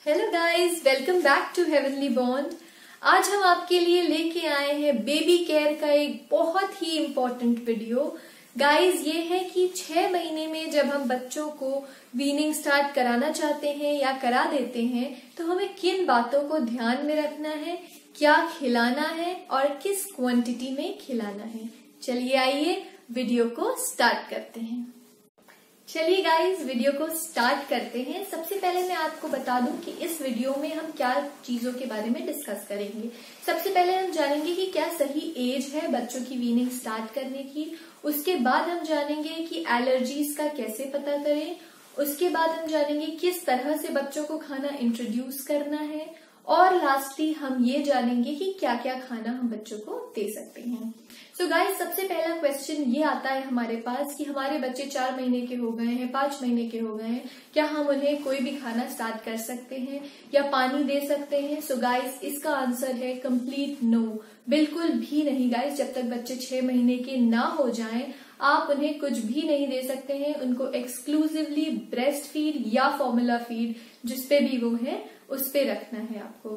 Hello guys, welcome back to Heavenly Bond. आज हम आपके लिए लेके आए हैं बेबी केयर का एक बहुत ही इम्पोर्टेंट वीडियो। गाइस, ये है कि 6 महीने में जब हम बच्चों को वीनिंग स्टार्ट कराना चाहते हैं या करा देते हैं तो हमें किन बातों को ध्यान में रखना है, क्या खिलाना है और किस क्वांटिटी में खिलाना है। चलिए आइए वीडियो को स्टार्ट करते हैं। चलिए गाइस, वीडियो को स्टार्ट करते हैं। सबसे पहले मैं आपको बता दूं कि इस वीडियो में हम क्या चीजों के बारे में डिस्कस करेंगे। सबसे पहले हम जानेंगे कि क्या सही एज है बच्चों की वीनिंग स्टार्ट करने की। उसके बाद हम जानेंगे कि एलर्जीज का कैसे पता करें। उसके बाद हम जानेंगे किस तरह से बच्चों को खाना इंट्रोड्यूस करना है। और लास्टली हम ये जानेंगे कि क्या क्या खाना हम बच्चों को दे सकते हैं। सो गाइस, सबसे पहला क्वेश्चन ये आता है हमारे पास कि हमारे बच्चे 4 महीने के हो गए हैं, 5 महीने के हो गए हैं, क्या हम उन्हें कोई भी खाना स्टार्ट कर सकते हैं या पानी दे सकते हैं। सो गाइस, इसका आंसर है कंप्लीट नो, बिल्कुल भी नहीं गाइस। जब तक बच्चे 6 महीने के ना हो जाएं आप उन्हें कुछ भी नहीं दे सकते हैं। उनको एक्सक्लूसिवली ब्रेस्ट फीड या फॉर्मूला फीड जिसपे भी वो है उस पे रखना है आपको।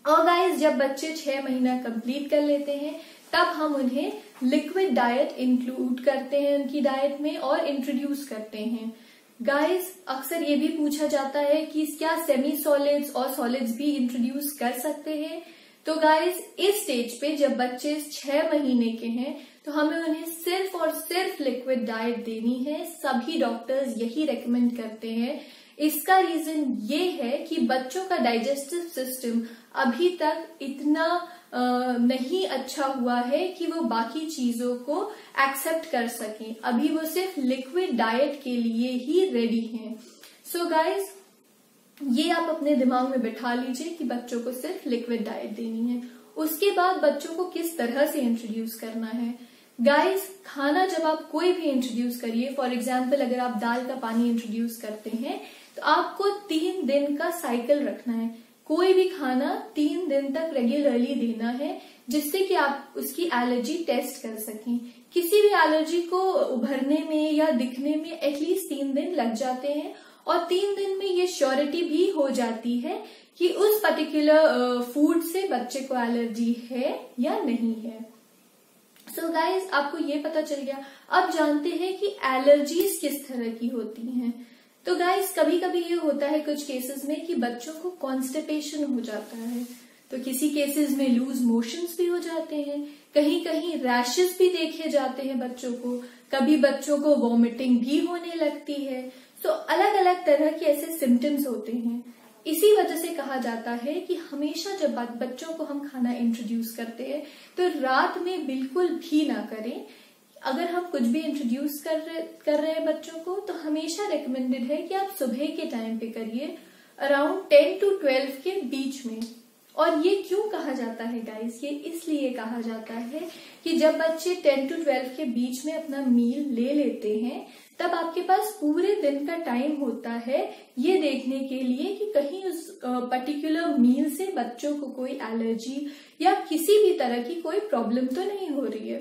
और गाइस, जब बच्चे 6 महीना कंप्लीट कर लेते हैं तब हम उन्हें लिक्विड डाइट इंक्लूड करते हैं उनकी डाइट में और इंट्रोड्यूस करते हैं। गाइस, अक्सर ये भी पूछा जाता है कि क्या सेमी सॉलिड्स और सॉलिड्स भी इंट्रोड्यूस कर सकते हैं। तो गाइस, इस स्टेज पे जब बच्चे 6 महीने के हैं तो हमें उन्हें सिर्फ और सिर्फ लिक्विड डाइट देनी है। सभी डॉक्टर्स यही रेकमेंड करते हैं। इसका रीजन ये है कि बच्चों का डाइजेस्टिव सिस्टम अभी तक इतना नहीं अच्छा हुआ है कि वो बाकी चीजों को एक्सेप्ट कर सकें। अभी वो सिर्फ लिक्विड डाइट के लिए ही रेडी हैं। सो गाइस, ये आप अपने दिमाग में बिठा लीजिए कि बच्चों को सिर्फ लिक्विड डाइट देनी है। उसके बाद बच्चों को किस तरह से इंट्रोड्यूस करना है। गाइस, खाना जब आप कोई भी इंट्रोड्यूस करिए, फॉर एग्जाम्पल अगर आप दाल का पानी इंट्रोड्यूस करते हैं तो आपको 3 दिन का साइकिल रखना है। कोई भी खाना 3 दिन तक रेगुलरली देना है जिससे कि आप उसकी एलर्जी टेस्ट कर सकें। किसी भी एलर्जी को उभरने में या दिखने में एटलीस्ट 3 दिन लग जाते हैं और 3 दिन में ये श्योरिटी भी हो जाती है कि उस पर्टिकुलर फूड से बच्चे को एलर्जी है या नहीं है। सो गाइज, आपको ये पता चल गया। अब जानते हैं कि एलर्जीज किस तरह की होती हैं। तो गाइस, कभी कभी ये होता है कुछ केसेस में कि बच्चों को कॉन्स्टिपेशन हो जाता है, तो किसी केसेस में लूज मोशंस भी हो जाते हैं, कहीं कहीं रैशेस भी देखे जाते हैं बच्चों को, कभी बच्चों को वॉमिटिंग भी होने लगती है। सो अलग अलग तरह के ऐसे सिम्टम्स होते हैं। इसी वजह से कहा जाता है कि हमेशा जब बच्चों को हम खाना इंट्रोड्यूस करते हैं तो रात में बिल्कुल भी ना करें। अगर हम कुछ भी इंट्रोड्यूस कर रहे हैं बच्चों को तो हमेशा रिकमेंडेड है कि आप सुबह के टाइम पे करिए, अराउंड 10 to 12 के बीच में। और ये क्यों कहा जाता है गाइस, ये इसलिए कहा जाता है कि जब बच्चे 10 to 12 के बीच में अपना मील ले लेते हैं तब आपके पास पूरे दिन का टाइम होता है ये देखने के लिए कि कहीं उस पर्टिकुलर मील से बच्चों को कोई एलर्जी या किसी भी तरह की कोई प्रॉब्लम तो नहीं हो रही है।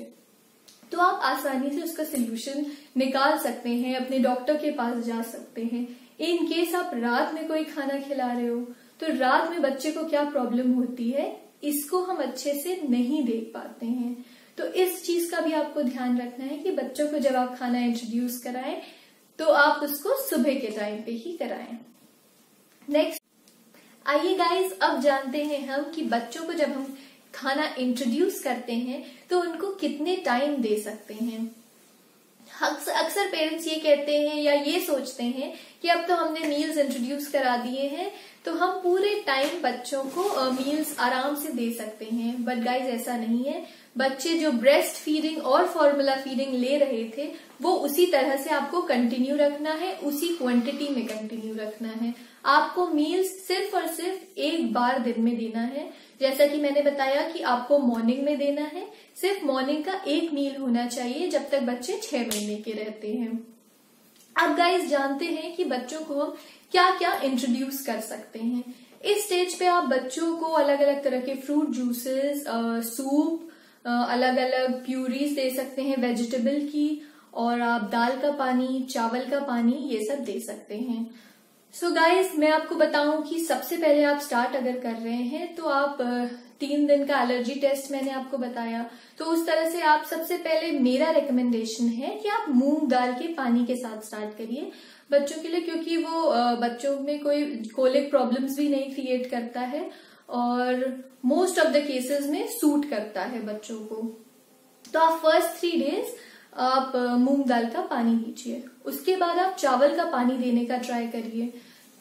तो आप आसानी से उसका सोल्यूशन निकाल सकते हैं, अपने डॉक्टर के पास जा सकते हैं। इन केस आप रात में कोई खाना खिला रहे हो तो रात में बच्चे को क्या प्रॉब्लम होती है इसको हम अच्छे से नहीं देख पाते हैं। तो इस चीज का भी आपको ध्यान रखना है कि बच्चों को जब आप खाना इंट्रोड्यूस कराएं तो आप उसको सुबह के टाइम पे ही कराएं। नेक्स्ट, आइए गाइस, अब जानते हैं हम कि बच्चों को जब हम खाना इंट्रोड्यूस करते हैं तो उनको कितने टाइम दे सकते हैं। अक्सर पेरेंट्स ये कहते हैं या ये सोचते हैं कि अब तो हमने मील्स इंट्रोड्यूस करा दिए हैं तो हम पूरे टाइम बच्चों को मील्स आराम से दे सकते हैं। बट गाइज, ऐसा नहीं है। बच्चे जो ब्रेस्ट फीडिंग और फॉर्मूला फीडिंग ले रहे थे वो उसी तरह से आपको कंटिन्यू रखना है, उसी क्वांटिटी में कंटिन्यू रखना है। आपको मील्स सिर्फ और सिर्फ एक बार दिन में देना है। जैसा कि मैंने बताया कि आपको मॉर्निंग में देना है। सिर्फ मॉर्निंग का एक मील होना चाहिए जब तक बच्चे 6 महीने के रहते हैं। अब गाइस, जानते हैं कि बच्चों को हम क्या क्या इंट्रोड्यूस कर सकते हैं। इस स्टेज पे आप बच्चों को अलग अलग तरह के फ्रूट जूसेस, सूप, अलग अलग प्यूरीज दे सकते हैं वेजिटेबल की, और आप दाल का पानी, चावल का पानी ये सब दे सकते हैं। सो गाइज, मैं आपको बताऊं कि सबसे पहले आप स्टार्ट अगर कर रहे हैं तो आप 3 दिन का एलर्जी टेस्ट मैंने आपको बताया, तो उस तरह से आप सबसे पहले मेरा रिकमेंडेशन है कि आप मूंग दाल के पानी के साथ स्टार्ट करिए बच्चों के लिए, क्योंकि वो बच्चों में कोई कोलिक प्रॉब्लम्स भी नहीं क्रिएट करता है और मोस्ट ऑफ द केसेस में सूट करता है बच्चों को। तो आप फर्स्ट 3 डेज आप मूंग दाल का पानी दीजिए, उसके बाद आप चावल का पानी देने का ट्राई करिए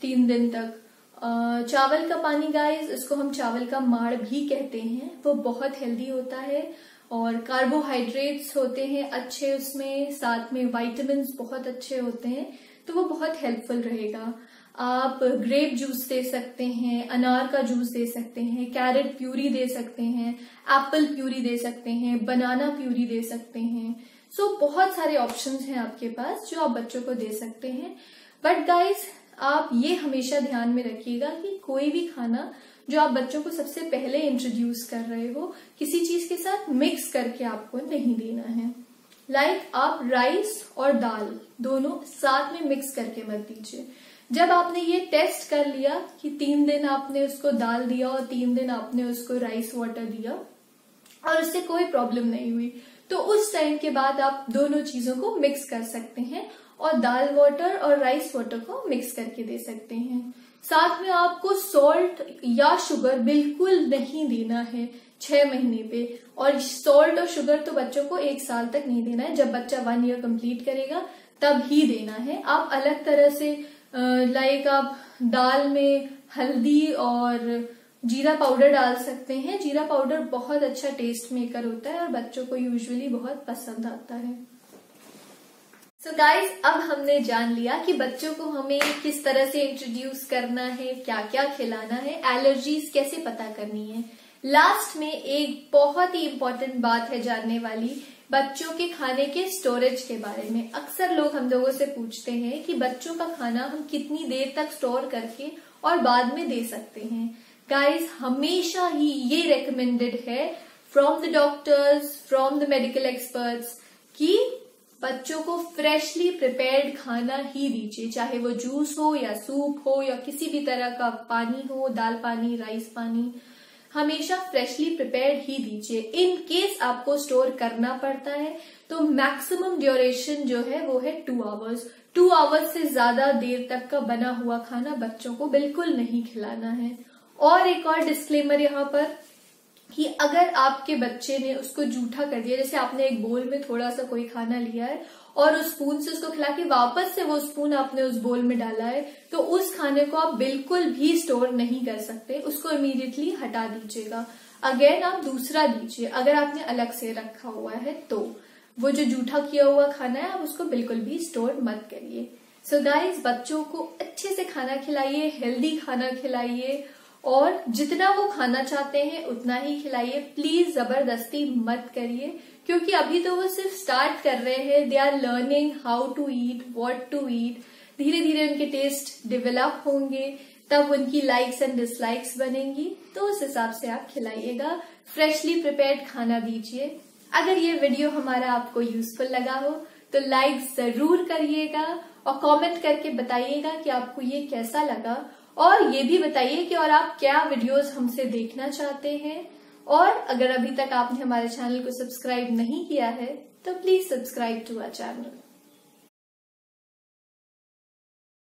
3 दिन तक। चावल का पानी गाइस, इसको हम चावल का माड़ भी कहते हैं, वो बहुत हेल्दी होता है और कार्बोहाइड्रेट्स होते हैं अच्छे उसमें, साथ में विटामिन्स बहुत अच्छे होते हैं, तो वो बहुत हेल्पफुल रहेगा। आप ग्रेप जूस दे सकते हैं, अनार का जूस दे सकते हैं, कैरेट प्यूरी दे सकते हैं, एप्पल प्यूरी दे सकते हैं, बनाना प्यूरी दे सकते हैं। सो बहुत सारे ऑप्शंस हैं आपके पास जो आप बच्चों को दे सकते हैं। बट गाइस, आप ये हमेशा ध्यान में रखिएगा कि कोई भी खाना जो आप बच्चों को सबसे पहले इंट्रोड्यूस कर रहे हो, किसी चीज के साथ मिक्स करके आपको नहीं देना है। लाइक आप राइस और दाल दोनों साथ में मिक्स करके मत दीजिए। जब आपने ये टेस्ट कर लिया कि 3 दिन आपने उसको दाल दिया और 3 दिन आपने उसको राइस वाटर दिया और उससे कोई प्रॉब्लम नहीं हुई, तो उस टाइम के बाद आप दोनों चीजों को मिक्स कर सकते हैं और दाल वाटर और राइस वाटर को मिक्स करके दे सकते हैं। साथ में आपको सॉल्ट या शुगर बिल्कुल नहीं देना है 6 महीने पे, और सॉल्ट और शुगर तो बच्चों को 1 साल तक नहीं देना है। जब बच्चा 1 ईयर कंप्लीट करेगा तब ही देना है। आप अलग तरह से लाइक आप दाल में हल्दी और जीरा पाउडर डाल सकते हैं। जीरा पाउडर बहुत अच्छा टेस्ट मेकर होता है और बच्चों को यूजुअली बहुत पसंद आता है। सो गाइज, अब हमने जान लिया कि बच्चों को हमें किस तरह से इंट्रोड्यूस करना है, क्या क्या खिलाना है, एलर्जीज कैसे पता करनी है। लास्ट में एक बहुत ही इम्पोर्टेंट बात है जानने वाली, बच्चों के खाने के स्टोरेज के बारे में। अक्सर लोग हम लोगों से पूछते हैं कि बच्चों का खाना हम कितनी देर तक स्टोर करके और बाद में दे सकते हैं। गाइस, हमेशा ही ये रेकमेंडेड है from the doctors, from the medical experts कि बच्चों को फ्रेशली प्रिपेयर्ड खाना ही दीजिए, चाहे वो जूस हो या सूप हो या किसी भी तरह का पानी हो, दाल पानी, राइस पानी, हमेशा फ्रेशली प्रिपेयर्ड ही दीजिए। इन केस आपको स्टोर करना पड़ता है तो मैक्सिमम ड्यूरेशन जो है वो है 2 आवर्स। 2 आवर्स से ज्यादा देर तक का बना हुआ खाना बच्चों को बिल्कुल नहीं खिलाना है। और एक और डिस्क्लेमर यहाँ पर कि अगर आपके बच्चे ने उसको जूठा कर दिया, जैसे आपने एक बोल में थोड़ा सा कोई खाना लिया है और उस स्पून से उसको खिला के वापस से वो स्पून आपने उस बोल में डाला है, तो उस खाने को आप बिल्कुल भी स्टोर नहीं कर सकते, उसको इमीडिएटली हटा दीजिएगा। अगेन आप दूसरा दीजिए अगर आपने अलग से रखा हुआ है, तो वो जो जूठा किया हुआ खाना है आप उसको बिल्कुल भी स्टोर मत करिए। सो गाइस, बच्चों को अच्छे से खाना खिलाइए, हेल्दी खाना खिलाइए और जितना वो खाना चाहते हैं उतना ही खिलाइए। प्लीज जबरदस्ती मत करिए, क्योंकि अभी तो वो सिर्फ स्टार्ट कर रहे हैं। They are learning how to eat, what to eat. धीरे धीरे उनके टेस्ट डेवलप होंगे, तब उनकी लाइक्स एंड डिसलाइक्स बनेंगी, तो उस हिसाब से आप खिलाइएगा। फ्रेशली प्रिपेयर्ड खाना दीजिए। अगर ये वीडियो हमारा आपको यूजफुल लगा हो तो लाइक जरूर करिएगा और कमेंट करके बताइएगा कि आपको ये कैसा लगा, और ये भी बताइए कि और आप क्या वीडियोस हमसे देखना चाहते हैं। और अगर अभी तक आपने हमारे चैनल को सब्सक्राइब नहीं किया है तो please subscribe to our channel.